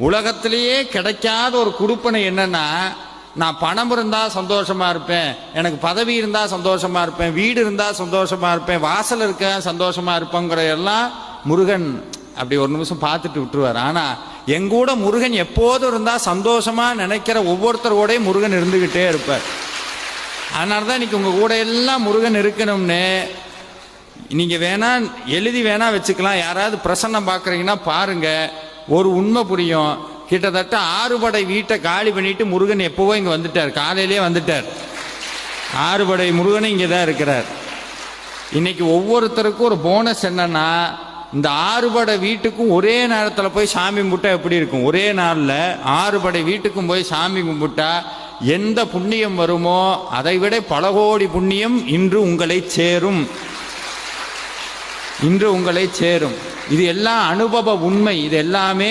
உலகத்திலேயே கிடைக்காத ஒரு குடுப்பனை என்னன்னா, நான் பணம் இருந்தால் சந்தோஷமா இருப்பேன், எனக்கு பதவி இருந்தால் சந்தோஷமா இருப்பேன், வீடு இருந்தால் சந்தோஷமா இருப்பேன், வாசல் இருக்க சந்தோஷமா இருப்பேங்கிற எல்லாம் முருகன் அப்படி ஒரு நிமிஷம் பார்த்துட்டு விட்டுருவார். ஆனால் எங்கூட முருகன் எப்போதும் இருந்தால் சந்தோஷமா நினைக்கிற ஒவ்வொருத்தரோடையும் முருகன் இருந்துக்கிட்டே இருப்பார். அதனால தான் இன்னைக்கு உங்கள் கூட எல்லாம் முருகன் இருக்கணும்னு நீங்கள் வேணா எழுதி வேணா வச்சுக்கலாம். யாராவது பிரசன்னம் பார்க்குறீங்கன்னா பாருங்க, ஒரு உண்மை புரியும். கிட்டத்தட்ட 6 படை வீட்டை காலி பண்ணிட்டு முருகன் எப்போவோ இங்கே வந்துட்டார், காலையிலே வந்துட்டார். 6 படை முருகனும் இங்கே தான் இருக்கிறார். இன்னைக்கு ஒவ்வொருத்தருக்கும் ஒரு போனஸ் என்னன்னா, இந்த 6 படை வீட்டுக்கும் ஒரே நேரத்தில் போய் சாமி கும்பிட்டா எப்படி இருக்கும்? ஒரே நாளில் 6 படை வீட்டுக்கும் போய் சாமி கும்பிட்டா எந்த புண்ணியம் வருமோ அதை விட பல கோடி புண்ணியம் இன்று உங்களை சேரும். இன்று உங்களை சேரும். இது எல்லாம் அனுபவ உண்மை. இது எல்லாமே